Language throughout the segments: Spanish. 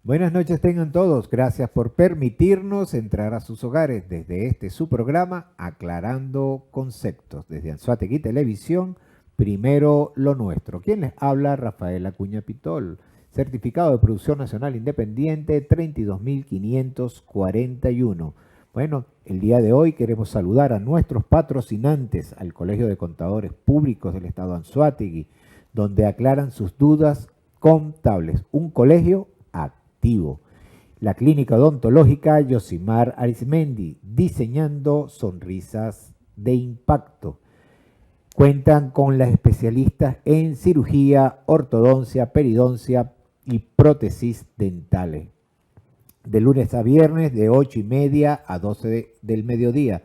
Buenas noches tengan todos. Gracias por permitirnos entrar a sus hogares desde su programa Aclarando Conceptos. Desde Anzoátegui Televisión, primero lo nuestro. ¿Quién les habla? Rafael Acuña Pitol. Certificado de Producción Nacional Independiente 32.541. Bueno, el día de hoy queremos saludar a nuestros patrocinantes, al Colegio de Contadores Públicos del Estado Anzoátegui, donde aclaran sus dudas contables. Un colegio activo. La Clínica Odontológica Yosimar Arizmendi, diseñando sonrisas de impacto. Cuentan con las especialistas en cirugía, ortodoncia, peridoncia y prótesis dentales. De lunes a viernes, de 8:30 a 12 del mediodía.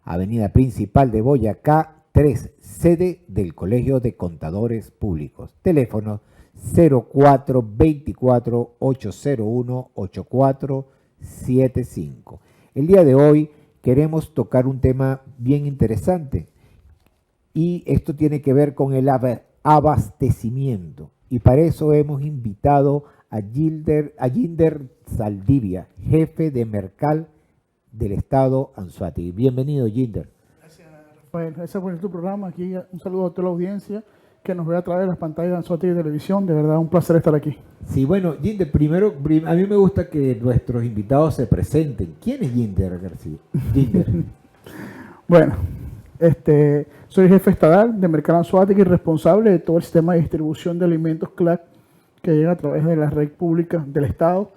Avenida Principal de Boyacá, 3, sede del Colegio de Contadores Públicos. Teléfono 0424-801-8475. El día de hoy queremos tocar un tema bien interesante y esto tiene que ver con el abastecimiento. Y para eso hemos invitado a Yinder Saldivia, jefe de Mercal del Estado Anzoátegui. Bienvenido, Yinder. Gracias, Rafael. Gracias por tu programa. Aquí un saludo a toda la audiencia que nos ve a través de las pantallas de Anzoátegui Televisión. De verdad, un placer estar aquí. Sí, bueno, Yinder, primero, a mí me gusta que nuestros invitados se presenten. ¿Quién es Yinder García? Yinder. Bueno, soy jefe estadal de Mercal Anzoátegui y responsable de todo el sistema de distribución de alimentos CLAC que llega a través de la red pública del Estado.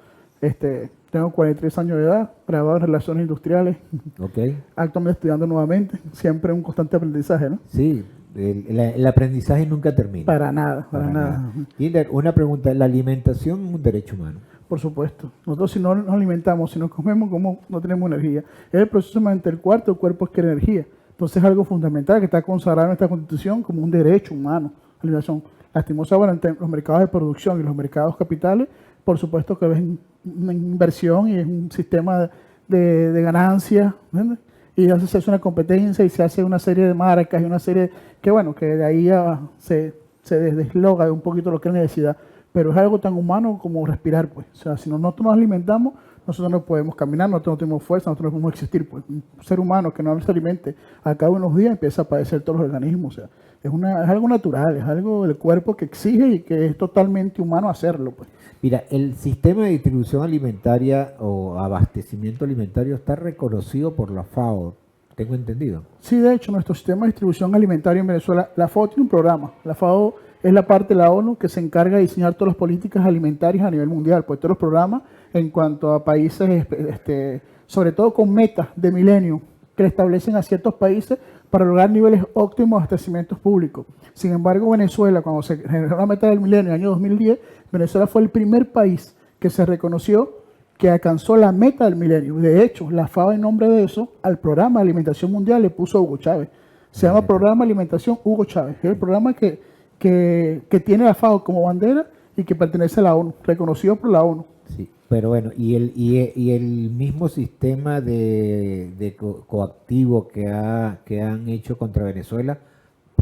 Tengo 43 años de edad, graduado en Relaciones Industriales. Okay. Actualmente estudiando nuevamente, siempre un constante aprendizaje, ¿no? Sí, el aprendizaje nunca termina. Para nada, para nada. Yinder, una pregunta, ¿la alimentación es un derecho humano? Por supuesto. Nosotros si no nos alimentamos, si no comemos, ¿cómo no tenemos energía? Es el proceso de mantener el cuerpo es que energía. Entonces es algo fundamental que está consagrado en nuestra Constitución como un derecho humano. La alimentación. Lastimosamente, los mercados de producción y los mercados capitales, por supuesto que es una inversión y es un sistema de ganancias, ¿entiendes? Y entonces se hace una competencia y se hace una serie de marcas y una serie que de ahí se desloga de un poquito lo que es la necesidad. Pero es algo tan humano como respirar, pues. O sea, si nosotros nos alimentamos, nosotros no podemos caminar, nosotros no tenemos fuerza, nosotros no podemos existir, pues. Un ser humano que no se alimente, a cabo de unos días empieza a padecer todos los organismos. O sea, es algo natural, es algo del cuerpo que exige y que es totalmente humano hacerlo, pues. Mira, el sistema de distribución alimentaria o abastecimiento alimentario está reconocido por la FAO, tengo entendido. Sí, de hecho, nuestro sistema de distribución alimentaria en Venezuela, la FAO tiene un programa. La FAO es la parte de la ONU que se encarga de diseñar todas las políticas alimentarias a nivel mundial, pues todos los programas en cuanto a países, sobre todo con metas de milenio que le establecen a ciertos países para lograr niveles óptimos de abastecimientos públicos. Sin embargo, Venezuela, cuando se generó la meta del milenio en el año 2010, Venezuela fue el primer país que se reconoció que alcanzó la meta del milenio. De hecho, la FAO, en nombre de eso, al programa de alimentación mundial le puso Hugo Chávez. Se llama Programa de Alimentación Hugo Chávez. Es el programa que tiene la FAO como bandera y que pertenece a la ONU, reconocido por la ONU. Sí, pero bueno, y el mismo sistema de coactivo que han hecho contra Venezuela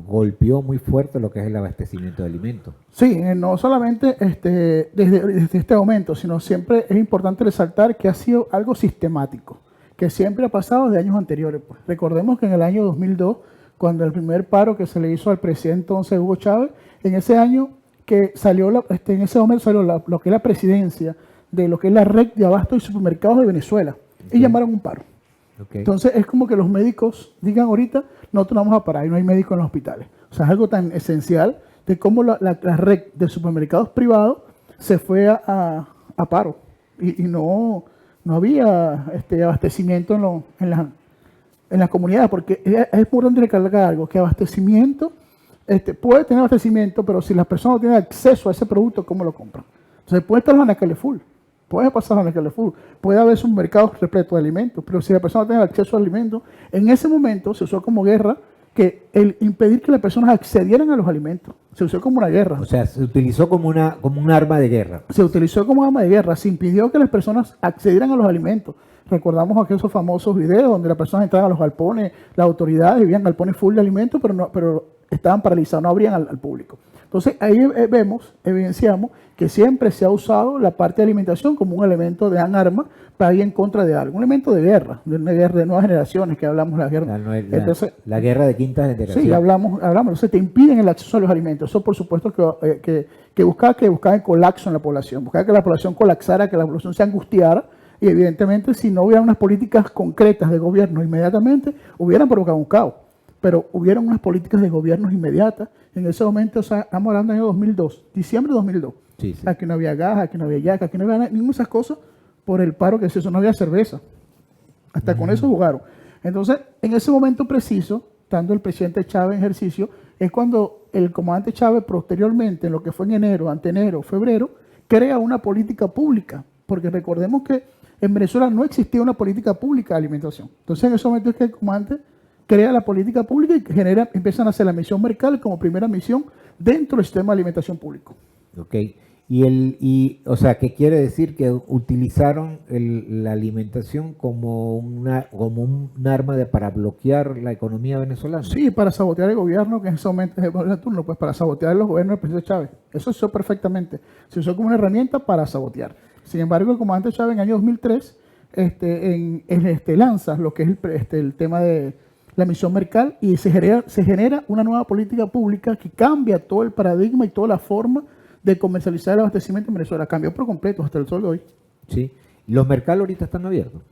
golpeó muy fuerte lo que es el abastecimiento de alimentos. Sí, no solamente desde este momento, sino siempre es importante resaltar que ha sido algo sistemático, que siempre ha pasado de años anteriores. Pues. Recordemos que en el año 2002, cuando el primer paro que se le hizo al presidente entonces Hugo Chávez, en ese año que salió, en ese momento salió lo que es la presidencia de lo que es la red de abasto y supermercados de Venezuela, y llamaron un paro. Entonces es como que los médicos digan ahorita, nosotros vamos a parar y no hay médicos en los hospitales. O sea, es algo tan esencial de cómo la red de supermercados privados se fue a paro y no había abastecimiento en las comunidades, porque es importante recalcar algo, que abastecimiento, puede tener abastecimiento, pero si las personas no tienen acceso a ese producto, ¿cómo lo compran? Entonces puede estar la Anaqueleful, puede pasar la Anaqueleful, puede haber un mercado repleto de alimentos, pero si la persona no tiene acceso a alimentos, en ese momento se usó como guerra que el impedir que las personas accedieran a los alimentos. Se usó como una guerra. O sea, se utilizó como un arma de guerra. Se utilizó como arma de guerra, se impidió que las personas accedieran a los alimentos. Recordamos aquellos famosos videos donde las personas entraban a los galpones, las autoridades vivían galpones full de alimentos, pero estaban paralizados, no abrían al público. Entonces ahí evidenciamos que siempre se ha usado la parte de alimentación como un elemento de arma para ir en contra de algo, un elemento de una guerra de nuevas generaciones, que hablamos de la guerra. La guerra de quinta generación. Sí, hablamos, entonces te impiden el acceso a los alimentos. Eso por supuesto que buscaba el colapso en la población, buscaba que la población colapsara, que la población se angustiara, y evidentemente si no hubiera unas políticas concretas de gobierno inmediatamente, hubieran provocado un caos. Pero hubieron unas políticas de gobierno inmediatas. En ese momento, o sea, estamos hablando del año 2002, diciembre de 2002. Sí, sí. Aquí no había gas, aquí no había yaca, aquí no había ninguna de esas cosas por el paro que se hizo, no había cerveza. Hasta con eso jugaron. Entonces, en ese momento preciso, estando el presidente Chávez en ejercicio, es cuando el comandante Chávez posteriormente, en lo que fue en enero, antenero, febrero, crea una política pública. Porque recordemos que en Venezuela no existía una política pública de alimentación. Entonces, en ese momento es que el comandante crea la política pública y empiezan a hacer la misión Mercal como primera misión dentro del sistema de alimentación público. Ok. O sea, ¿qué quiere decir? Que utilizaron la alimentación como un arma para bloquear la economía venezolana. Sí, para sabotear el gobierno, que en ese momento es el turno, pues para sabotear los gobiernos del presidente Chávez. Eso se usó perfectamente. Se usó como una herramienta para sabotear. Sin embargo, el comandante Chávez en el año 2003 lanza lo que es el tema de la misión Mercal y se genera una nueva política pública que cambia todo el paradigma y toda la forma de comercializar el abastecimiento en Venezuela. Cambió por completo hasta el sol de hoy. Sí. ¿Los Mercal ahorita están abiertos?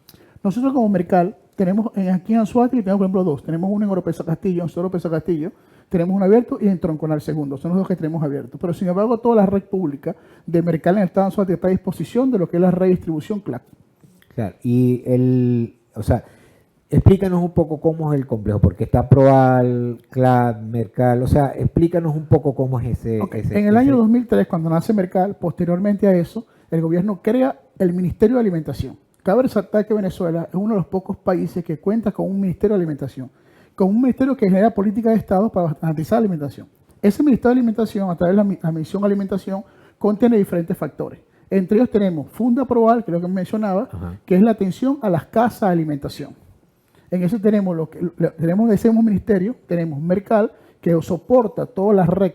Nosotros como Mercal tenemos aquí en Anzoátegui tenemos por ejemplo dos. Tenemos uno en Oropesa Castillo, en Solo Oropesa Castillo. Tenemos uno abierto y en Tronconar segundo. Son los dos que tenemos abiertos. Pero sin embargo toda la red pública de Mercal en el estado de Anzoátegui está a disposición de lo que es la redistribución CLAC. Claro. Y explícanos un poco cómo es el complejo, porque está Proal, CLAC, Mercal, o sea, explícanos un poco cómo es ese... En el año 2003, cuando nace Mercal, posteriormente a eso, el gobierno crea el Ministerio de Alimentación. Cabe resaltar que Venezuela es uno de los pocos países que cuenta con un Ministerio de Alimentación, con un ministerio que genera políticas de Estado para garantizar la alimentación. Ese Ministerio de Alimentación, a través de la misión Alimentación, contiene diferentes factores. Entre ellos tenemos Funda Proal, que es lo que mencionaba, que es la atención a las casas de alimentación. En eso tenemos ese ministerio, tenemos Mercal, que soporta toda la red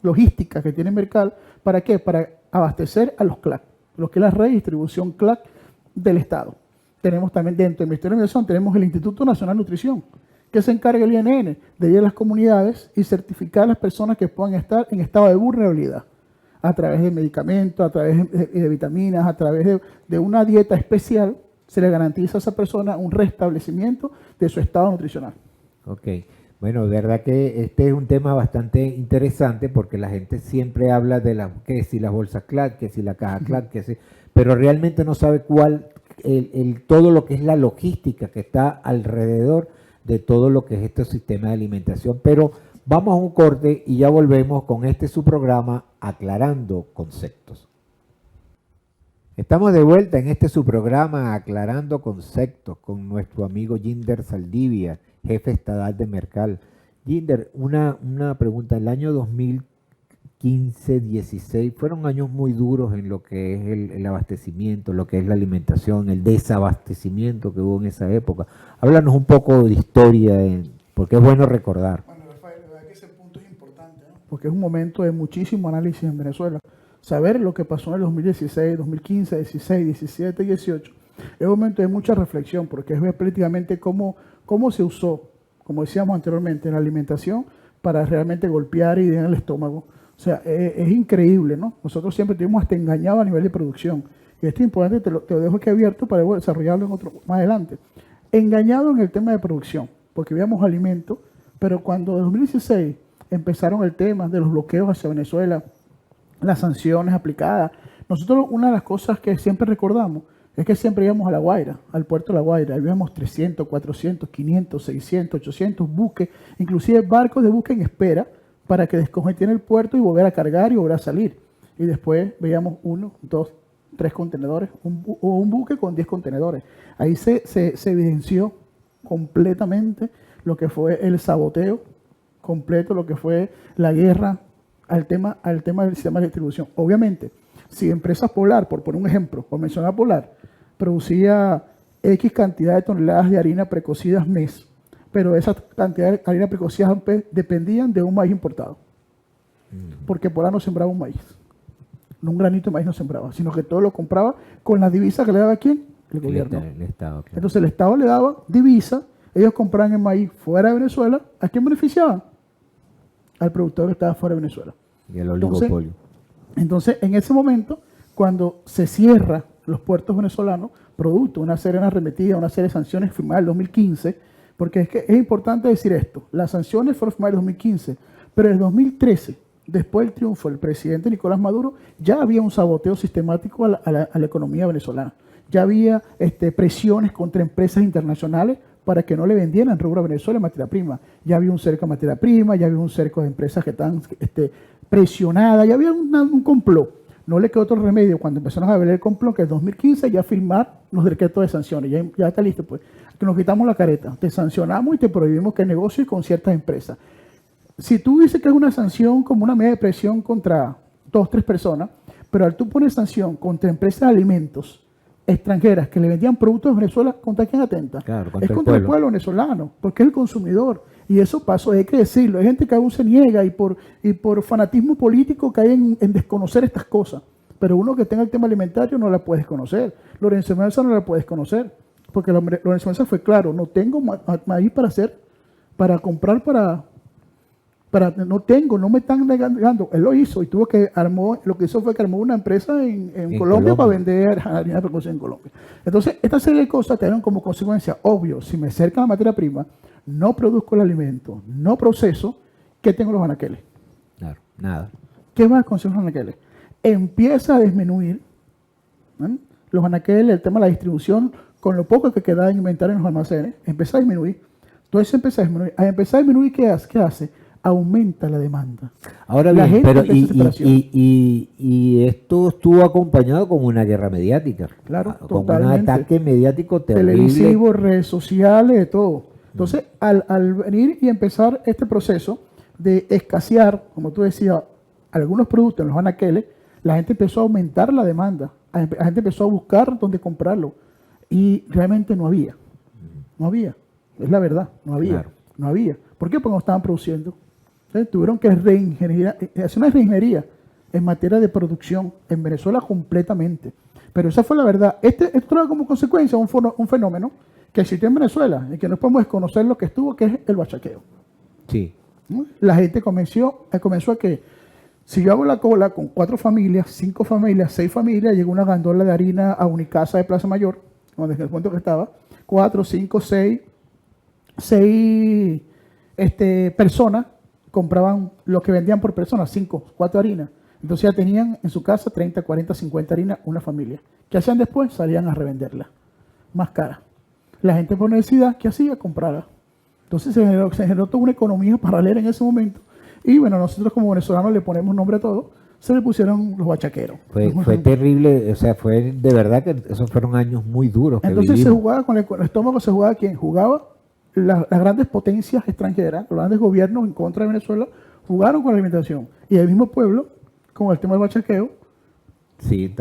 logística que tiene Mercal. ¿Para qué? Para abastecer a los CLAC, lo que es la red de distribución CLAC del Estado. Tenemos también dentro del Ministerio de Alimentación, tenemos el Instituto Nacional de Nutrición, que se encarga el INN de ir a las comunidades y certificar a las personas que puedan estar en estado de vulnerabilidad, a través de medicamentos, a través de vitaminas, a través de una dieta especial. Se le garantiza a esa persona un restablecimiento de su estado nutricional. Ok. Bueno, de verdad que este es un tema bastante interesante porque la gente siempre habla de que si las bolsas CLAC, que si la caja CLAC, pero realmente no sabe todo lo que es la logística que está alrededor de todo lo que es este sistema de alimentación. Pero vamos a un corte y ya volvemos con su programa Aclarando Conceptos. Estamos de vuelta en su programa Aclarando Conceptos con nuestro amigo Yinder Saldivia, jefe estatal de Mercal. Yinder, una pregunta. El año 2015-16 fueron años muy duros en lo que es el abastecimiento, lo que es la alimentación, el desabastecimiento que hubo en esa época. Háblanos un poco de historia, porque es bueno recordar. Bueno, Rafael, la verdad que ese punto es importante, ¿no? Porque es un momento de muchísimo análisis en Venezuela. Saber lo que pasó en el 2016, 2015, 16, 17 y 18 es un momento de mucha reflexión, porque es ver prácticamente cómo se usó, como decíamos anteriormente, la alimentación para realmente golpear y en el estómago. O sea, es increíble, ¿no? Nosotros siempre estuvimos hasta engañados a nivel de producción. Y esto es importante, te lo dejo aquí abierto para desarrollarlo más adelante. Engañado en el tema de producción, porque veíamos alimentos, pero cuando en 2016 empezaron el tema de los bloqueos hacia Venezuela, las sanciones aplicadas. Nosotros una de las cosas que siempre recordamos es que siempre íbamos a La Guaira, al puerto de La Guaira. Ahí vemos 300, 400, 500, 600, 800 buques, inclusive barcos de buque en espera para que descongestionen el puerto y volver a cargar y volver a salir. Y después veíamos 1, 2, 3 contenedores, o un buque con 10 contenedores. Ahí se evidenció completamente lo que fue el saboteo, completo lo que fue la guerra al tema del sistema de distribución. Obviamente, si Empresas Polar, por poner un ejemplo, por mencionar Polar, producía X cantidad de toneladas de harina precocidas mes, pero esa cantidad de harina precocida dependían de un maíz importado, porque Pola no sembraba un maíz, no un granito de maíz no sembraba, sino que todo lo compraba con la divisa que le daba ¿quién? El gobierno. El Estado, claro. Entonces el Estado le daba divisa, ellos compraban el maíz fuera de Venezuela, ¿a quién beneficiaban? Al productor que estaba fuera de Venezuela. Y el oligopolio. Entonces, en ese momento, cuando se cierra los puertos venezolanos, producto de una serie de arremetidas, una serie de sanciones firmadas en el 2015, porque es que es importante decir esto, las sanciones fueron firmadas en el 2015, pero en el 2013, después del triunfo del presidente Nicolás Maduro, ya había un saboteo sistemático a la economía venezolana. Ya había presiones contra empresas internacionales para que no le vendieran rubro a Venezuela materia prima. Ya había un cerco de materia prima, ya había un cerco de empresas que están presionadas, ya había un complot. No le quedó otro remedio cuando empezaron a ver el complot que en 2015 ya firmar los decretos de sanciones. Ya está listo, pues. Que nos quitamos la careta, te sancionamos y te prohibimos que negocies con ciertas empresas. Si tú dices que es una sanción como una medida de presión contra 2 o 3 personas, pero al tú pones sanción contra empresas de alimentos extranjeras que le vendían productos de Venezuela, ¿contra quién atenta? Claro, es contra el pueblo venezolano, porque es el consumidor. Y eso pasó, hay que decirlo. Hay gente que aún se niega y por fanatismo político cae en desconocer estas cosas. Pero uno que tenga el tema alimentario no la puedes conocer. Lorenzo Mensa no la puedes conocer. Porque Lorenzo Mensa fue claro, no tengo maíz para comprar no me están negando. Él lo hizo y lo que hizo fue que armó una empresa en Colombia para vender harina precocida en Colombia. Entonces, esta serie de cosas tienen como consecuencia, obvio, si me cercan la materia prima, no produzco el alimento, no proceso, ¿qué tengo los anaqueles? Claro, nada. ¿Qué va a conseguir los anaqueles? Empieza a disminuir los anaqueles, el tema de la distribución, con lo poco que queda en inventario en los almacenes, empieza a disminuir. Entonces empieza a disminuir. Al empezar a disminuir, ¿qué hace? Aumenta la demanda. Ahora bien, pero y esto estuvo acompañado con una guerra mediática. Claro, con totalmente. un ataque mediático terrible. Televisivo, redes sociales, de todo. Entonces, al venir y empezar este proceso de escasear, como tú decías, algunos productos en los anaqueles, la gente empezó a aumentar la demanda. La gente empezó a buscar dónde comprarlo. Y realmente no había. No había. Es la verdad, no había. Claro. No había. ¿Por qué? Porque no estaban produciendo. Entonces, tuvieron que hacer una reingeniería en materia de producción en Venezuela completamente. Pero esa fue la verdad. Esto trae como consecuencia un fenómeno que existió en Venezuela y que no podemos desconocer lo que estuvo, que es el bachaqueo. Sí. La gente comenzó a que si yo hago la cola con 4 familias, 5 familias, 6 familias, llegó una gandola de harina a Unicasa de Plaza Mayor, donde en el punto que estaba, 4, 5, 6 personas compraban lo que vendían por persona, 5, 4 harinas. Entonces ya tenían en su casa 30, 40, 50 harinas una familia. ¿Qué hacían después? Salían a revenderla, más cara. La gente por necesidad, ¿qué hacía? Comprarla. Entonces se generó toda una economía paralela en ese momento. Y bueno, nosotros como venezolanos le ponemos nombre a todo, se le pusieron los bachaqueros. Fue terrible, o sea, fue de verdad que esos fueron años muy duros. Entonces se jugaba con el estómago, se jugaba ¿quién? Jugaba las grandes potencias extranjeras, los grandes gobiernos en contra de Venezuela, jugaron con la alimentación. Y el mismo pueblo, con el tema del bachaqueo, sí,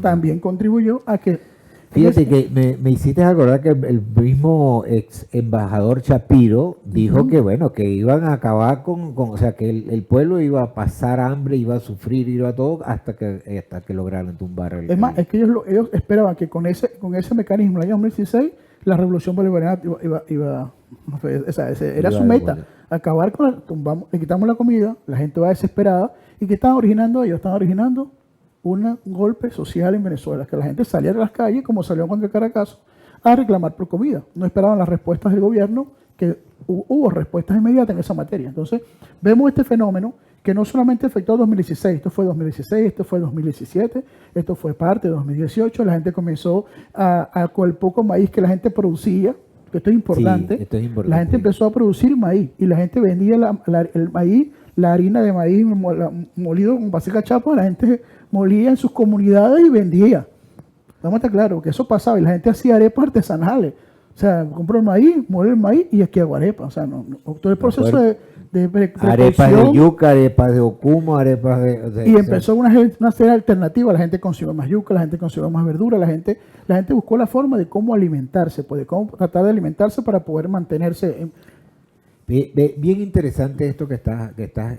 también contribuyó a que... Fíjate que me hiciste acordar que el mismo ex embajador Shapiro dijo que bueno, que iban a acabar o sea, que el pueblo iba a pasar hambre, iba a sufrir, iba a todo, hasta que lograran tumbar el... Es más, es que ellos esperaban que con ese mecanismo, en el año 2016, la revolución bolivariana era su meta, acabar le quitamos la comida, la gente va desesperada, y ¿qué estaban originando ellos? Estaban originando un golpe social en Venezuela, que la gente saliera a las calles, como salió contra Caracas, a reclamar por comida. No esperaban las respuestas del gobierno, que hubo respuestas inmediatas en esa materia. Entonces, vemos este fenómeno que no solamente afectó a 2016, esto fue 2016, esto fue 2017, esto fue parte de 2018, la gente comenzó con el poco maíz que la gente producía, que esto es importante, sí, esto es importante. La gente empezó a producir maíz y la gente vendía el maíz, la harina de maíz molido con base cachapa, la gente molía en sus comunidades y vendía. Vamos a estar claros que eso pasaba y la gente hacía arepas artesanales. O sea, compro el maíz, muelo el maíz y aquí hago arepa. O sea, todo el proceso de arepas de yuca, arepas de ocumo, arepas de y empezó una serie de alternativas. La gente consumió más yuca, la gente consumió más verdura, la gente buscó la forma de cómo alimentarse, pues, de cómo tratar de alimentarse para poder mantenerse. Bien interesante esto que estás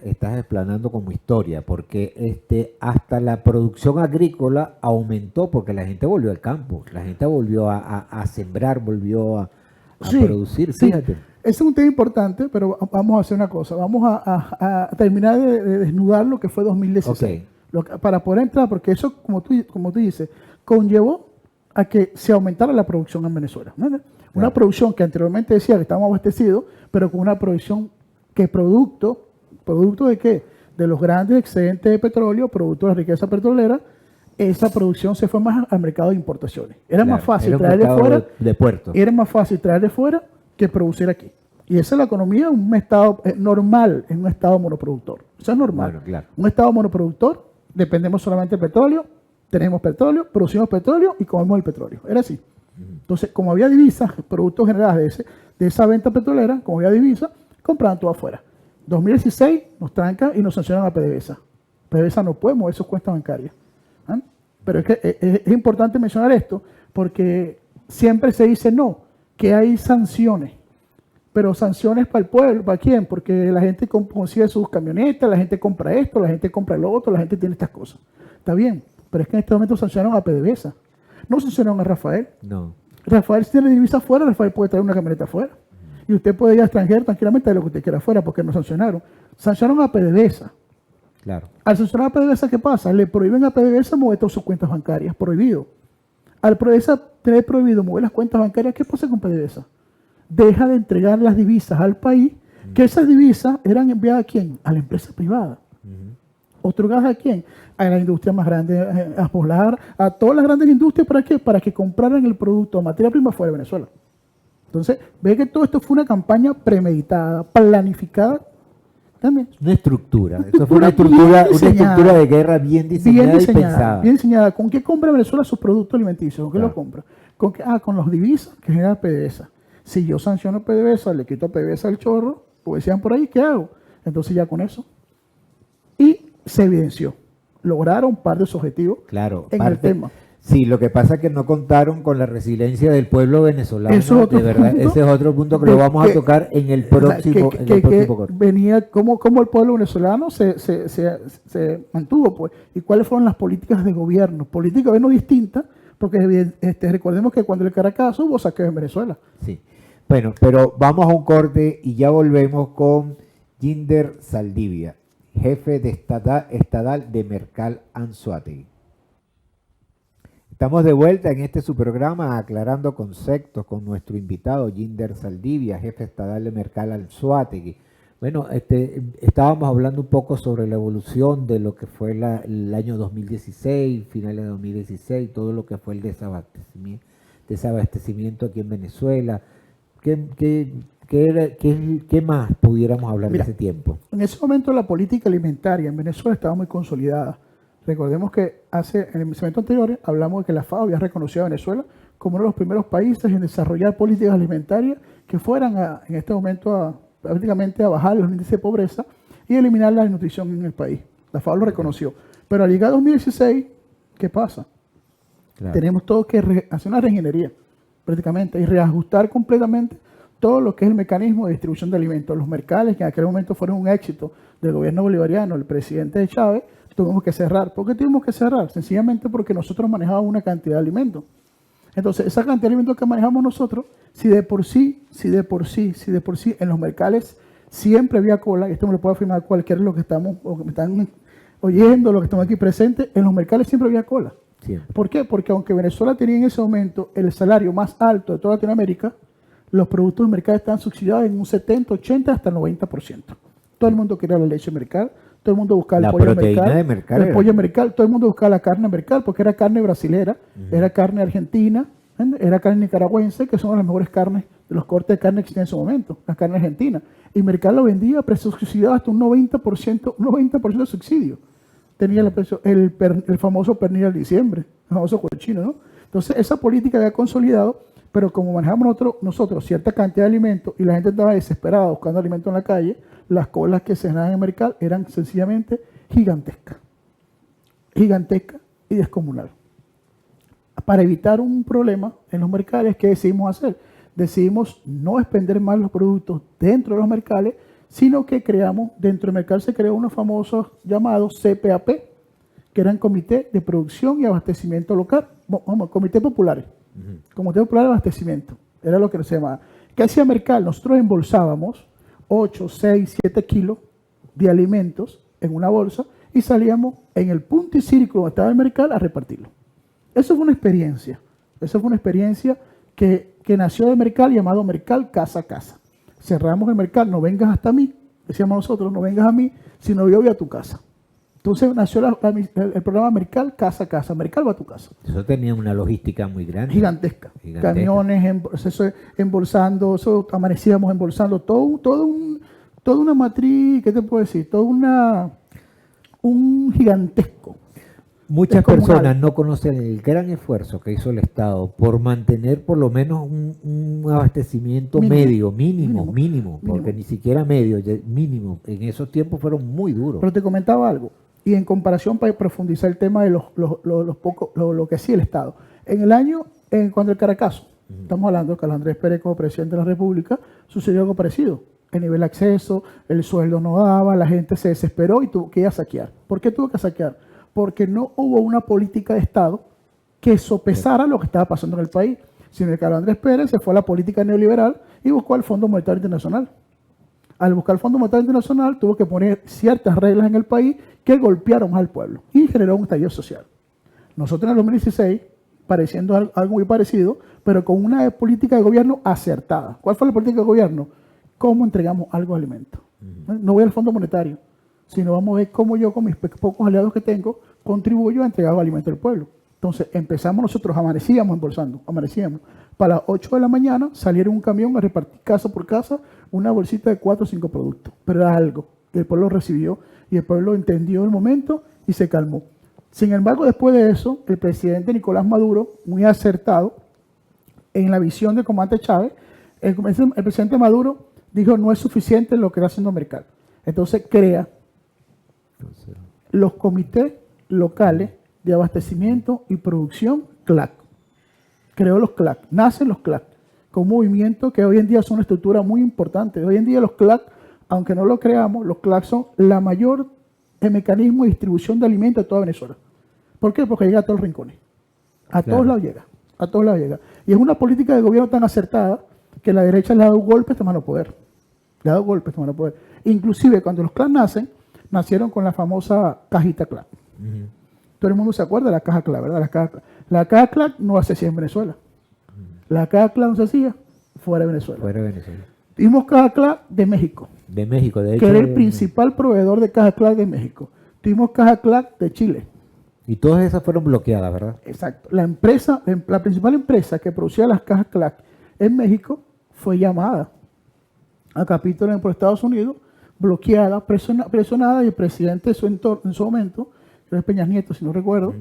explanando como historia, porque hasta la producción agrícola aumentó porque la gente volvió al campo, la gente volvió a sembrar, volvió a producir, fíjate. Ese es un tema importante, pero vamos a hacer una cosa, vamos a terminar de desnudar lo que fue 2016, para poder entrar, porque eso, como tú dices, conllevó a que se aumentara la producción en Venezuela, ¿no? Una producción que anteriormente decía que estábamos abastecidos, pero con una producción que ¿producto de qué? De los grandes excedentes de petróleo, producto de la riqueza petrolera. Esa producción se fue más al mercado de importaciones. Era más fácil traerle fuera de puerto. Era más fácil traerle fuera que producir aquí. Y esa es la economía en un estado normal, en un estado monoproductor. Eso es normal. Bueno, claro. Un estado monoproductor, dependemos solamente del petróleo, tenemos petróleo, producimos petróleo y comemos el petróleo. Era así. Entonces, como había divisas, productos generados de esa venta petrolera, como había divisas, compraban todo afuera. 2016 nos trancan y nos sancionan a PDVSA. PDVSA no puede mover sus cuentas bancarias. ¿Ah? Pero es que es importante mencionar esto porque siempre se dice no, que hay sanciones. Pero sanciones para el pueblo, ¿para quién? Porque la gente consigue sus camionetas, la gente compra esto, la gente compra lo otro, la gente tiene estas cosas. Está bien, pero es que en este momento sancionaron a PDVSA. No sancionaron a Rafael. No. Rafael, si tiene divisa afuera, Rafael puede traer una camioneta afuera. Y usted puede ir al extranjero tranquilamente de lo que usted quiera afuera, porque no sancionaron. Sancionaron a PDVSA. Claro. Al sancionar a PDVSA, ¿qué pasa? Le prohíben a PDVSA mover todas sus cuentas bancarias. Prohibido. Al PDVSA tener prohibido mover las cuentas bancarias, ¿qué pasa con PDVSA? Deja de entregar las divisas al país, que esas divisas eran enviadas ¿a quién? A la empresa privada. ¿Otorgadas a quién? A la industria más grande, a Polar, a todas las grandes industrias. ¿Para qué? Para que compraran el producto, materia prima fuera de Venezuela. Entonces, ve que todo esto fue una campaña premeditada, planificada. También. Una estructura. Eso fue una estructura de guerra bien diseñada y pensada. Bien diseñada. ¿Con qué compra Venezuela sus productos alimenticios? ¿Con qué lo compra? Con los divisas que genera PDVSA. Si yo sanciono PDVSA, le quito a PDVSA el chorro, pues decían por ahí, ¿qué hago? Entonces ya con eso. Y se evidenció. Lograron un par de sus objetivos en el tema. Sí, lo que pasa es que no contaron con la resiliencia del pueblo venezolano. De verdad, ese es otro punto que lo vamos a tocar en el próximo corte. Venía cómo el pueblo venezolano se mantuvo, pues, y cuáles fueron las políticas de gobierno. Políticas de gobierno distintas, porque recordemos que cuando el Caracazo hubo saqueo en Venezuela. Sí. Bueno, pero vamos a un corte y ya volvemos con Yinder Saldivia, jefe de estadal de Mercal Anzoátegui. Estamos de vuelta en este su programa aclarando conceptos con nuestro invitado Yinder Saldivia, jefe estadal de Mercal Anzoátegui. Bueno, estábamos hablando un poco sobre la evolución de lo que fue el año 2016, finales de 2016, todo lo que fue el desabastecimiento aquí en Venezuela. ¿Qué más pudiéramos hablar de ese tiempo? En ese momento la política alimentaria en Venezuela estaba muy consolidada. Recordemos que en el momento anterior hablamos de que la FAO había reconocido a Venezuela como uno de los primeros países en desarrollar políticas alimentarias que fueran en este momento prácticamente a bajar los índices de pobreza y eliminar la desnutrición en el país. La FAO lo reconoció. Pero al llegar a 2016, ¿qué pasa? Claro. Tenemos todo que hacer una reingeniería prácticamente y reajustar completamente todo lo que es el mecanismo de distribución de alimentos. Los mercales, que en aquel momento fueron un éxito del gobierno bolivariano, el presidente de Chávez, tuvimos que cerrar. ¿Por qué tuvimos que cerrar? Sencillamente porque nosotros manejábamos una cantidad de alimentos. Entonces, esa cantidad de alimentos que manejamos nosotros, si de por sí en los mercales siempre había cola, y esto me lo puede afirmar cualquiera de los que estamos, o que me están oyendo, los que estamos aquí presentes, en los mercales siempre había cola. Siempre. ¿Por qué? Porque aunque Venezuela tenía en ese momento el salario más alto de toda Latinoamérica, los productos del mercado estaban subsidiados en un 70, 80, hasta el 90%. Todo el mundo quería la leche mercal, todo el mundo buscaba el pollo mercal, todo el mundo buscaba la carne mercal, porque era carne brasilera, era carne argentina, era carne nicaragüense, que son las mejores carnes de los cortes de carne que existían en su momento, la carne argentina. Y mercal lo vendía a precio subsidiado hasta un 90% de subsidio. Tenía el famoso pernil al diciembre, el famoso cochino, ¿no? Entonces, esa política había consolidado, Pero como manejamos nosotros cierta cantidad de alimentos y la gente estaba desesperada buscando alimentos en la calle, las colas que se generaban en el mercado eran sencillamente gigantescas. Gigantescas y descomunal. Para evitar un problema en los mercados, ¿qué decidimos hacer? Decidimos no expender más los productos dentro de los mercados, sino que creamos, dentro del mercado se creó unos famosos llamados CPAP, que eran Comité de Producción y Abastecimiento Local, Comité Populares. Comité Popular de Abastecimiento, era lo que se llamaba. ¿Qué hacía Mercal? Nosotros embolsábamos 8, 6, 7 kilos de alimentos en una bolsa y salíamos en el punto y círculo donde estaba el Mercal a repartirlo. Eso fue una experiencia. Eso fue una experiencia que nació de Mercal, llamado Mercal Casa a Casa. Cerramos el Mercal, no vengas hasta mí, decíamos nosotros, no vengas a mí, sino yo voy a tu casa. Entonces nació el programa Mercal Casa a Casa. Mercal va a tu casa. Eso tenía una logística muy grande. Gigantesca. Camiones embolsando, eso amanecíamos embolsando, toda una matriz, ¿qué te puedo decir? Un gigantesco. Muchas personas no conocen el gran esfuerzo que hizo el Estado por mantener por lo menos un abastecimiento mínimo, porque ni siquiera medio, mínimo. En esos tiempos fueron muy duros. Pero te comentaba algo, y en comparación para profundizar el tema de lo que hacía el Estado. En el año, cuando el Caracazo, estamos hablando de Carlos Andrés Pérez como presidente de la República, sucedió algo parecido. El nivel de acceso, el sueldo no daba, la gente se desesperó y tuvo que ir a saquear. ¿Por qué tuvo que saquear? Porque no hubo una política de Estado que sopesara lo que estaba pasando en el país. Sino que Carlos Andrés Pérez se fue a la política neoliberal y buscó al Fondo Monetario Internacional. Al buscar el Fondo Monetario Internacional tuvo que poner ciertas reglas en el país que golpearon al pueblo y generó un estallido social. Nosotros en el 2016, pareciendo algo muy parecido, pero con una política de gobierno acertada. ¿Cuál fue la política de gobierno? ¿Cómo entregamos algo de alimento? No voy al Fondo Monetario, sino vamos a ver cómo yo con mis pocos aliados que tengo contribuyo a entregar alimento al pueblo. Entonces empezamos nosotros, amanecíamos embolsando, Para las 8 de la mañana salieron un camión a repartir casa por casa una bolsita de 4 o 5 productos. Pero era algo que el pueblo recibió y el pueblo entendió el momento y se calmó. Sin embargo, después de eso, el presidente Nicolás Maduro, muy acertado en la visión del comandante Chávez, el presidente Maduro dijo no es suficiente lo que está haciendo Mercal. Entonces crea los comités locales de abastecimiento y producción CLAC. Creó los CLAC, nacen los CLAC, con un movimiento que hoy en día son una estructura muy importante. Hoy en día los CLAC, aunque no lo creamos, los CLAC son la mayor mecanismo de distribución de alimentos de toda Venezuela. ¿Por qué? Porque llega a todos los rincones. A todos lados llega. A todos lados llega. Y es una política de gobierno tan acertada que la derecha le ha dado golpes de mano poder. Le ha dado golpes de mano poder. Inclusive cuando los CLAC nacieron con la famosa cajita CLAC. Todo el mundo se acuerda de la caja CLAC, ¿verdad? La caja CLAC no se hacía en Venezuela. La caja CLAC no se hacía fuera de Venezuela. Tuvimos caja CLAC de México. De México, de hecho. Que era el principal proveedor de caja CLAC de México. Tuvimos caja CLAC de Chile. Y todas esas fueron bloqueadas, ¿verdad? Exacto. La principal empresa que producía las cajas CLAC en México fue llamada a capítulo por Estados Unidos, bloqueada, presionada, y el presidente en su momento, que es Peña Nieto, si no recuerdo,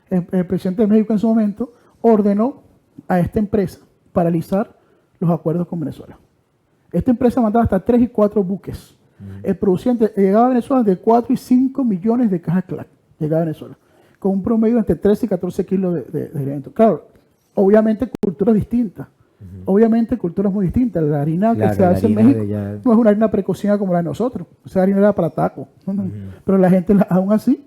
el presidente de México en su momento, ordenó a esta empresa paralizar los acuerdos con Venezuela. Esta empresa mandaba hasta 3 y 4 buques. El producente llegaba a Venezuela de 4 y 5 millones de cajas CLAC. Llegaba a Venezuela, con un promedio entre 13 y 14 kilos de alimentos. Claro, obviamente culturas distintas. Obviamente culturas muy distintas. La harina que se hace en México no es una harina precocinada como la de nosotros. Esa harina era para tacos. Pero la gente aún así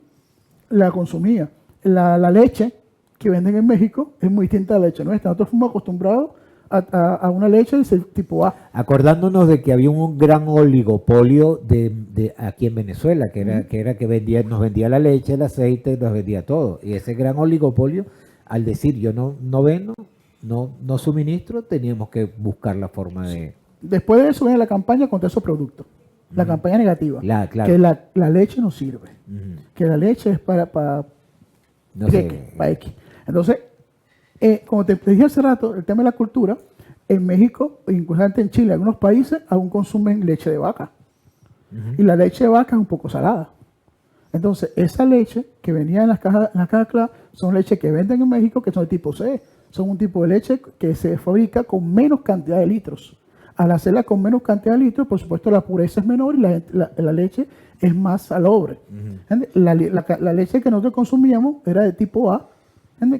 la consumía. La leche que venden en México es muy distinta a la leche nuestra. Nosotros fuimos acostumbrados a una leche de tipo A. Acordándonos de que había un gran oligopolio de aquí en Venezuela, que era que nos vendía la leche, el aceite, nos vendía todo. Y ese gran oligopolio, al decir yo no vendo, no suministro, teníamos que buscar la forma de... Después de eso viene la campaña contra esos productos. La campaña negativa. Claro. Que la leche no sirve. Que la leche es para X. Entonces, como te dije hace rato, el tema de la cultura, en México, incluso en Chile, en algunos países, aún consumen leche de vaca. Y la leche de vaca es un poco salada. Entonces, esa leche que venía en las cajas CLAC son leche que venden en México, que son de tipo C. son un tipo de leche que se fabrica con menos cantidad de litros. Al hacerla con menos cantidad de litros, por supuesto, la pureza es menor y la leche es más salobre. La leche que nosotros consumíamos era de tipo A,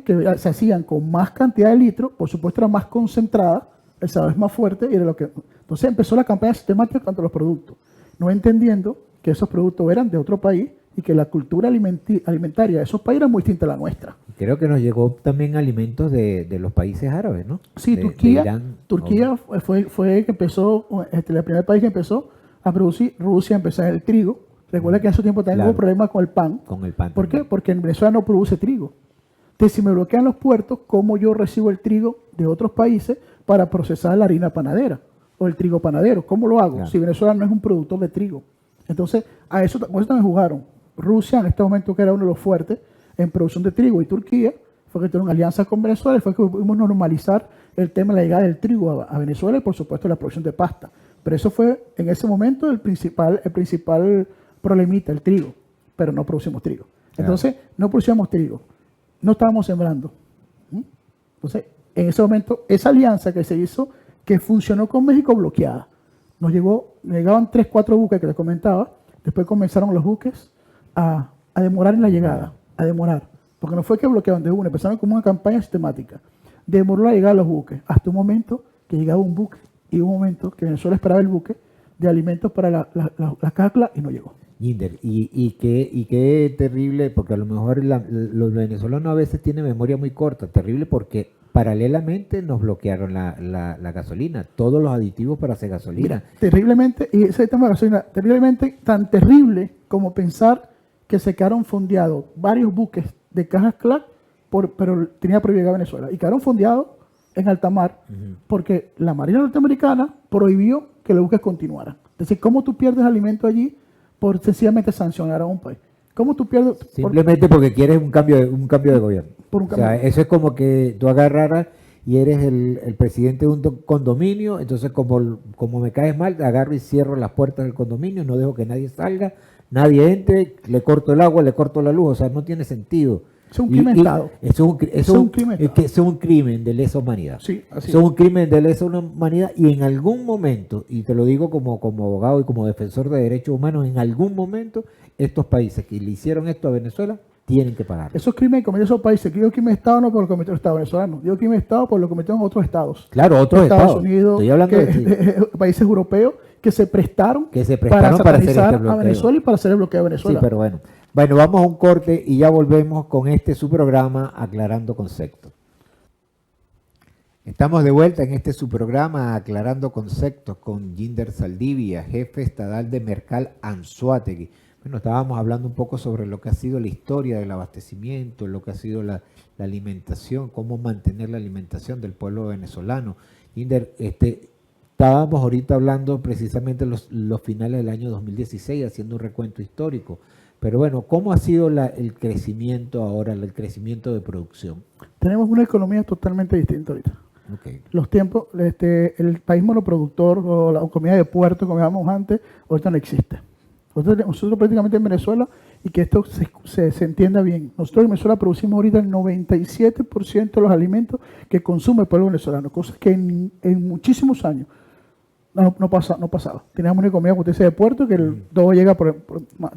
que se hacían con más cantidad de litros, por supuesto era más concentrada, el sabor es más fuerte y era lo que... Entonces empezó la campaña sistemática contra los productos, no entendiendo que esos productos eran de otro país y que la cultura alimentaria de esos países era muy distinta a la nuestra. Creo que nos llegó también alimentos de los países árabes, ¿no? Sí, Turquía fue que empezó, el primer país que empezó a producir. Rusia empezó en el trigo. Recuerda que en ese tiempo también hubo problemas con el pan. Con el pan. ¿Por qué? Porque en Venezuela no produce trigo. Entonces, si me bloquean los puertos, ¿cómo yo recibo el trigo de otros países para procesar la harina panadera o el trigo panadero? ¿Cómo lo hago? Claro. Si Venezuela no es un productor de trigo. Entonces, con eso también jugaron. Rusia, en este momento, que era uno de los fuertes en producción de trigo, y Turquía, fue que tuvieron alianza con Venezuela y fue que pudimos normalizar el tema de la llegada del trigo a Venezuela y, por supuesto, la producción de pasta. Pero eso fue, en ese momento, el principal problemita, el trigo. Pero no producimos trigo. Entonces, no producíamos trigo. No estábamos sembrando. Entonces, en ese momento, esa alianza que se hizo, que funcionó con México, bloqueada. Llegaban 3, 4 buques que les comentaba. Después comenzaron los buques a demorar en la llegada, a demorar. Porque no fue que bloqueaban de una, empezaron como una campaña sistemática. Demoró la llegada de los buques, hasta un momento que llegaba un buque y un momento que Venezuela esperaba el buque de alimentos para la CACLA y no llegó. Jinder, y qué terrible, porque a lo mejor los venezolanos a veces tienen memoria muy corta, terrible porque paralelamente nos bloquearon la gasolina, todos los aditivos para hacer gasolina. Mira, terriblemente, y ese tema de gasolina, terriblemente tan terrible como pensar que se quedaron fondeados varios buques de cajas CLAC, pero tenía prohibido llegar a Venezuela, y quedaron fondeados en alta mar, porque la Marina norteamericana prohibió que los buques continuaran. Es decir, ¿cómo tú pierdes alimento allí por sencillamente sancionar a un país? ¿Cómo tú pierdes? Simplemente porque quieres un cambio de gobierno. O sea, eso es como que tú agarraras y eres el presidente de un condominio, entonces como me caes mal, agarro y cierro las puertas del condominio, no dejo que nadie salga, nadie entre, le corto el agua, le corto la luz, o sea, no tiene sentido. Es un crimen de Estado. Es un crimen de lesa humanidad. Sí, así es un crimen de lesa humanidad y en algún momento, y te lo digo como abogado y como defensor de derechos humanos, en algún momento estos países que le hicieron esto a Venezuela tienen que pagar. Esos crímenes que cometen esos países, que digo crimen de Estado no por lo que cometió el Estado venezolano, digo crimen de Estado por lo que cometieron otros estados. Claro, otros Estados Unidos, estoy hablando de países europeos que se prestaron para satanizar a Venezuela y para hacer el bloqueo de Venezuela. Sí, pero bueno. Bueno, vamos a un corte y ya volvemos con su programa Aclarando Conceptos. Estamos de vuelta en su programa Aclarando Conceptos con Jinder Saldivia, jefe estadal de Mercal Anzoátegui. Bueno, estábamos hablando un poco sobre lo que ha sido la historia del abastecimiento, lo que ha sido la alimentación, cómo mantener la alimentación del pueblo venezolano. Jinder, estábamos ahorita hablando precisamente los finales del año 2016, haciendo un recuento histórico. Pero bueno, ¿cómo ha sido el crecimiento ahora, el crecimiento de producción? Tenemos una economía totalmente distinta ahorita. Okay. Los tiempos, el país monoproductor o la economía de puerto, como llamamos antes, ahorita no existe. Nosotros prácticamente en Venezuela, y que esto se entienda bien, nosotros en Venezuela producimos ahorita el 97% de los alimentos que consume el pueblo venezolano, cosas que en muchísimos años no pasaba. Teníamos una economía potencia de puerto que todo llega por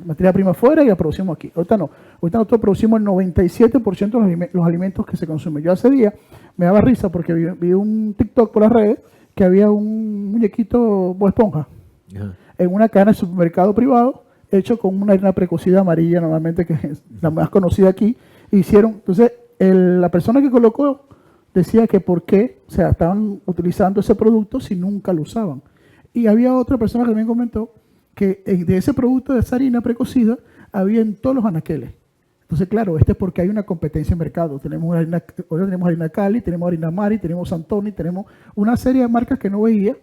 materia prima afuera y la producimos aquí. Ahorita no. Ahorita nosotros producimos el 97% de los alimentos que se consumen. Yo hace días me daba risa porque vi un TikTok por las redes que había un muñequito Bob Esponja en una cadena de supermercado privado hecho con una harina precocida amarilla, normalmente que es la más conocida aquí. Entonces, la persona que colocó decía que por qué, o sea, estaban utilizando ese producto si nunca lo usaban. Y había otra persona que también comentó que de ese producto, de esa harina precocida, había en todos los anaqueles. Entonces, claro, es porque hay una competencia en mercado. Ahora tenemos harina Cali, tenemos harina Mari, tenemos Santoni, tenemos una serie de marcas que no veía,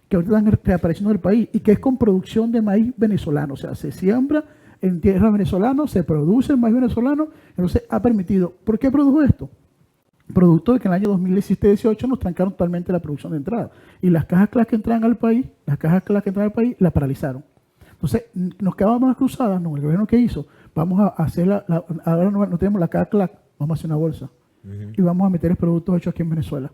que ahorita están reapareciendo en el país, y que es con producción de maíz venezolano. O sea, se siembra en tierra venezolana, se produce maíz venezolano, entonces ha permitido. ¿Por qué produjo esto? Producto de que en el año 2017-18 nos trancaron totalmente la producción de entrada. Y las cajas CLAC que entraban al país, la paralizaron. Entonces, nos quedábamos las cruzadas, no, el gobierno que hizo, vamos a hacer ahora no tenemos la caja CLAC, vamos a hacer una bolsa. y vamos a meter productos hechos aquí en Venezuela.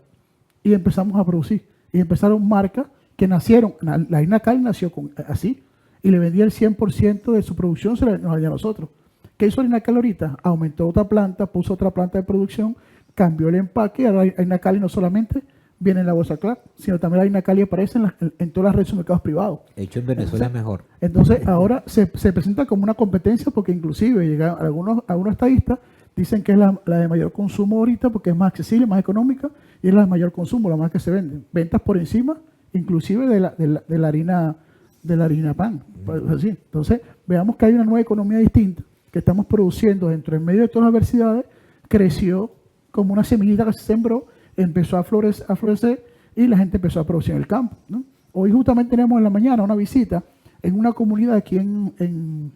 Y empezamos a producir. Y empezaron marcas que nacieron, la harina Cali nació así, y le vendía el 100% de su producción, se la vendía a nosotros. ¿Qué hizo harina Cali ahorita? Aumentó otra planta, puso otra planta de producción, cambió el empaque, ahora harina Cali no solamente viene en la bolsa Clark, sino también la harina Cali aparece en todas las redes de mercados privados. Hecho en Venezuela es mejor. Entonces ahora se presenta como una competencia porque inclusive llegan algunos estadistas dicen que es la de mayor consumo ahorita porque es más accesible, más económica y es la de mayor consumo, la más que se vende. Ventas por encima, inclusive de la harina pan. Así. Entonces veamos que hay una nueva economía distinta que estamos produciendo dentro en medio de todas las adversidades, creció como una semillita que se sembró, empezó a florecer y la gente empezó a producir en el campo, ¿no? Hoy justamente tenemos en la mañana una visita en una comunidad aquí en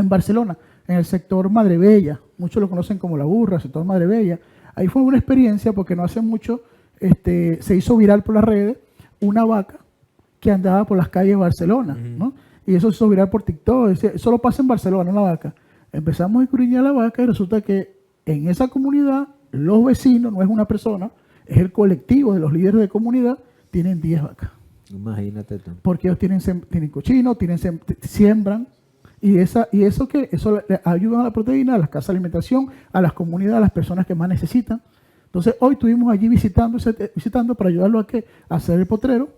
Barcelona, en el sector Madre Bella, muchos lo conocen como La Burra, sector Madre Bella. Ahí fue una experiencia porque no hace mucho se hizo viral por las redes una vaca que andaba por las calles de Barcelona, ¿no? Y eso se hizo viral por TikTok, eso solo pasa en Barcelona, una vaca. Empezamos a escudriñar la vaca y resulta que en esa comunidad los vecinos, no es una persona, es el colectivo de los líderes de comunidad, tienen 10 vacas. Imagínate tú. Porque ellos tienen cochino, siembran, y eso le ayuda a la proteína, a las casas de alimentación, a las comunidades, a las personas que más necesitan. Entonces hoy estuvimos allí visitando para ayudarlo a hacer el potrero,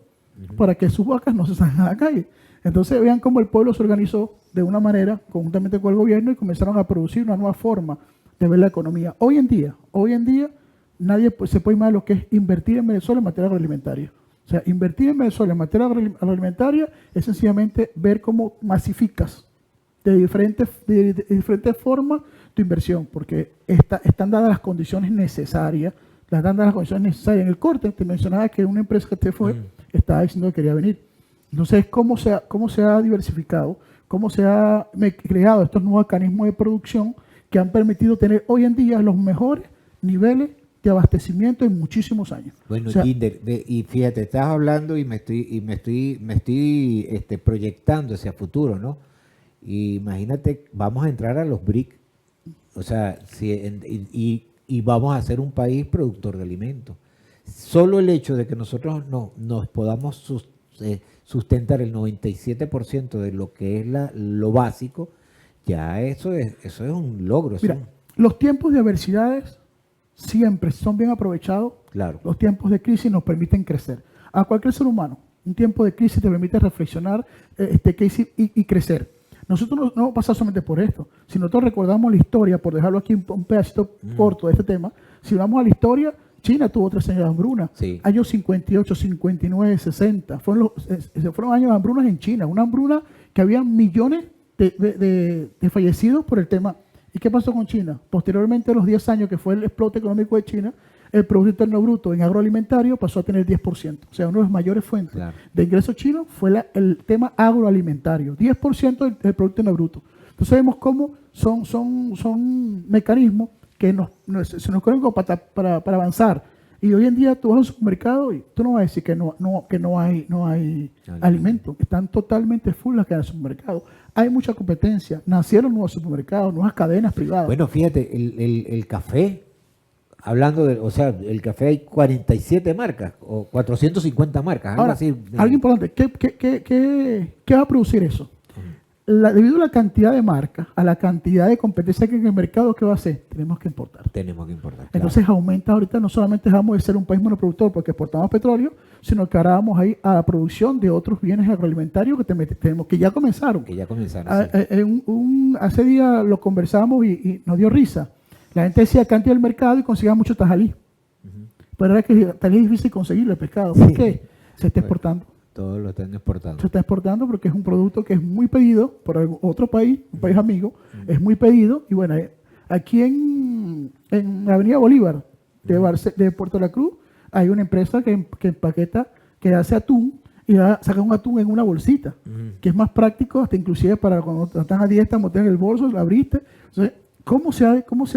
para que sus vacas no se salgan a la calle. Entonces vean cómo el pueblo se organizó de una manera, conjuntamente con el gobierno, y comenzaron a producir una nueva forma de ver la economía. Hoy en día, nadie se puede imaginar lo que es invertir en Venezuela en materia agroalimentaria. O sea, invertir en Venezuela en materia agroalimentaria es sencillamente ver cómo masificas de diferentes formas tu inversión, porque están dadas las condiciones necesarias, En el corte te mencionaba que una empresa que te fue estaba diciendo que quería venir. Entonces, ¿cómo se ha diversificado? ¿Cómo se ha creado estos nuevos mecanismos de producción que han permitido tener hoy en día los mejores niveles de abastecimiento en muchísimos años? Bueno, Jinder, y fíjate, estás hablando y me estoy proyectando hacia futuro, ¿no? Y imagínate, vamos a entrar a los BRIC, o sea, y vamos a ser un país productor de alimentos. Solo el hecho de que nosotros nos podamos sustentar el 97% de lo que es lo básico, ya eso es un logro. Mira, los tiempos de adversidades siempre son bien aprovechados. Claro. Los tiempos de crisis nos permiten crecer. A cualquier ser humano, un tiempo de crisis te permite reflexionar y crecer. Nosotros no pasamos solamente por esto. Si nosotros recordamos la historia, por dejarlo aquí un pedacito corto de este tema, si vamos a la historia, China tuvo 3 años de hambruna. Sí. Años 58, 59, 60. Fueron años de hambrunas en China. Una hambruna que había millones de fallecidos por el tema. ¿Y qué pasó con China? Posteriormente, a los 10 años que fue el explote económico de China, el Producto Interno Bruto en agroalimentario pasó a tener 10%. O sea, una de las mayores fuentes de ingresos chinos fue el tema agroalimentario. 10% del Producto Interno Bruto. Entonces vemos cómo son mecanismos que se nos corren para avanzar. Y hoy en día tú vas al supermercado y tú no vas a decir que no hay alimentos. Están totalmente full las cadenas de supermercado. Hay mucha competencia. Nacieron nuevos supermercados, nuevas cadenas privadas. Bueno, fíjate, el café, hablando o sea, el café hay 47 marcas o 450 marcas. Algo Ahora, así. Algo importante, ¿qué va a producir eso? Debido a la cantidad de marcas, a la cantidad de competencia que hay en el mercado, ¿qué va a hacer? Tenemos que importar. Claro. Entonces aumenta ahorita, no solamente dejamos de ser un país monoproductor porque exportamos petróleo, sino que ahora vamos ahí a la producción de otros bienes agroalimentarios que ya comenzaron. Sí. Hace días lo conversamos y nos dio risa. La gente decía que antes del mercado y conseguía mucho tajalí. Pero ahora que tajalí es difícil conseguirlo, el pescado. ¿Por qué? Se está exportando. Todos lo están exportando. Se está exportando porque es un producto que es muy pedido por otro país, un país amigo, es muy pedido. Y bueno, aquí en la Avenida Bolívar de Puerto La Cruz hay una empresa que empaqueta, que hace atún y saca un atún en una bolsita, que es más práctico hasta inclusive para cuando están a dieta, meter en el bolso, la abriste. Entonces, ¿cómo se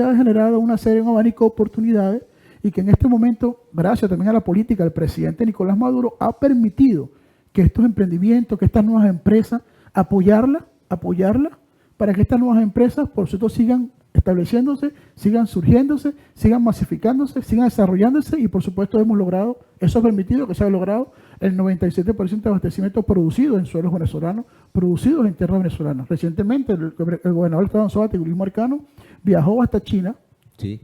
ha generado un abanico de oportunidades y que en este momento, gracias también a la política del presidente Nicolás Maduro, ha permitido que estos emprendimientos, que estas nuevas empresas, apoyarla para que estas nuevas empresas, por cierto, sigan estableciéndose, sigan surgiéndose, sigan masificándose, sigan desarrollándose y por supuesto hemos logrado, eso ha permitido que se haya logrado el 97% de abastecimiento producido en suelos venezolanos, producidos en tierras venezolanas. Recientemente el gobernador del estado de Anzoátegui, Luis Marcano, viajó hasta China. Sí.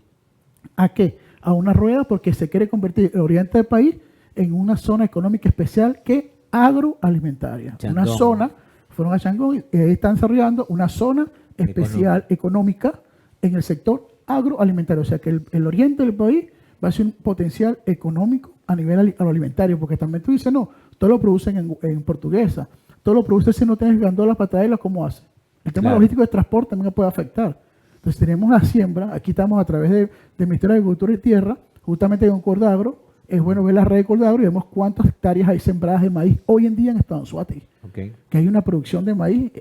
¿A qué? A una rueda porque se quiere convertir el oriente del país en una zona económica especial que agroalimentaria. Chandón. Una zona, fueron a Changón y ahí están desarrollando una zona especial económica en el sector agroalimentario. O sea que el oriente del país va a ser un potencial económico a nivel agroalimentario, porque también tú dices, no, todo lo producen en portuguesa, todo lo produce si no tienes gandolas para traerlas, ¿cómo hace? El tema logístico de transporte también puede afectar. Entonces tenemos la siembra, aquí estamos a través del Ministerio de Agricultura y Tierra, justamente con Cordagro, es bueno ver la red de Cordagro y vemos cuántas hectáreas hay sembradas de maíz hoy en día en Estado Anzoátegui. Okay. Que hay una producción de maíz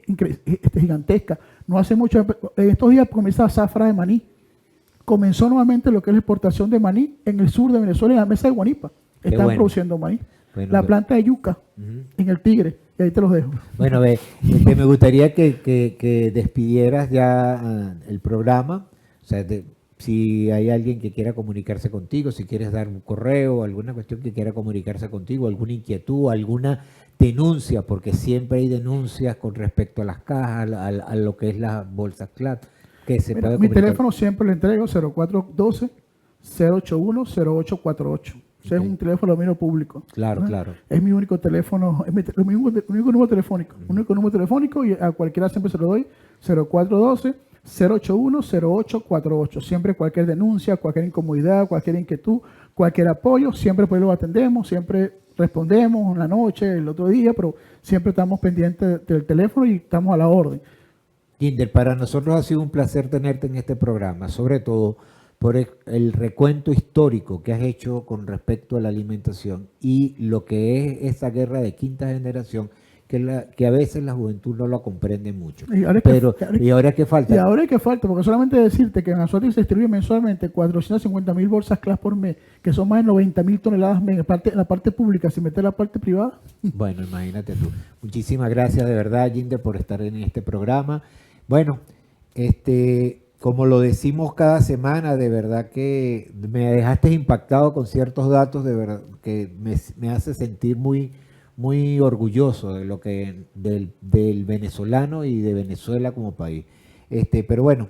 gigantesca. No hace mucho, en estos días comienza la zafra de maní. Comenzó nuevamente lo que es la exportación de maní en el sur de Venezuela, en la mesa de Guanipa. Están produciendo maíz. Bueno, la planta de yuca en el Tigre. Y ahí te los dejo. Bueno, me gustaría que despidieras ya el programa. O sea, si hay alguien que quiera comunicarse contigo, si quieres dar un correo, alguna cuestión que quiera comunicarse contigo, alguna inquietud, alguna denuncia, porque siempre hay denuncias con respecto a las cajas, a lo que es la bolsa CLAT. Que se puede mi teléfono siempre le entrego 0412-081-0848. Ese es un teléfono mío público. Claro, claro. Es mi único teléfono, es mi único número telefónico. Único número telefónico y a cualquiera siempre se lo doy. 0412-081-0848. Siempre cualquier denuncia, cualquier incomodidad, cualquier inquietud, cualquier apoyo, siempre pues lo atendemos, siempre respondemos una noche, el otro día, pero siempre estamos pendientes del teléfono y estamos a la orden. Kinder, para nosotros ha sido un placer tenerte en este programa, sobre todo por el recuento histórico que has hecho con respecto a la alimentación y lo que es esa guerra de quinta generación que a veces la juventud no lo comprende mucho. ¿Y ahora qué falta? Y ahora qué falta, porque solamente decirte que en Anzoátegui se distribuye mensualmente 450.000 bolsas CLAS por mes, que son más de 90.000 toneladas en la parte pública, sin meter la parte privada. Bueno, imagínate tú. Muchísimas gracias de verdad, Jinder, por estar en este programa. Bueno, como lo decimos cada semana, de verdad que me dejaste impactado con ciertos datos, de verdad que me hace sentir muy, muy orgulloso de lo que del venezolano y de Venezuela como país. Pero bueno,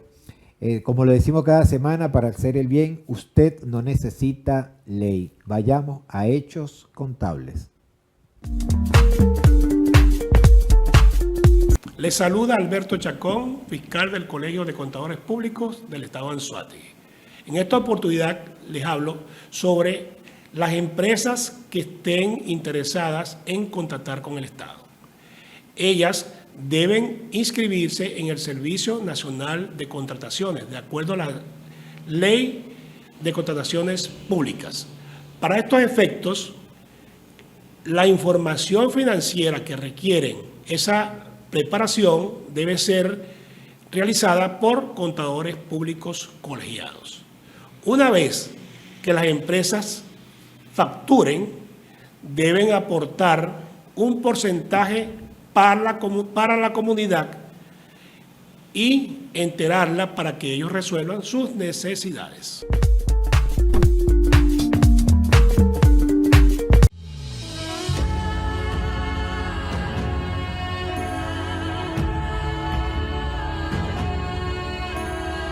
como lo decimos cada semana, para hacer el bien, usted no necesita ley. Vayamos a hechos contables. Les saluda Alberto Chacón, fiscal del Colegio de Contadores Públicos del Estado de Anzoátegui. En esta oportunidad les hablo sobre las empresas que estén interesadas en contratar con el Estado. Ellas deben inscribirse en el Servicio Nacional de Contrataciones, de acuerdo a la Ley de Contrataciones Públicas. Para estos efectos, la información financiera que requieren esa preparación debe ser realizada por contadores públicos colegiados. Una vez que las empresas facturen, deben aportar un porcentaje para la comunidad y enterarla para que ellos resuelvan sus necesidades.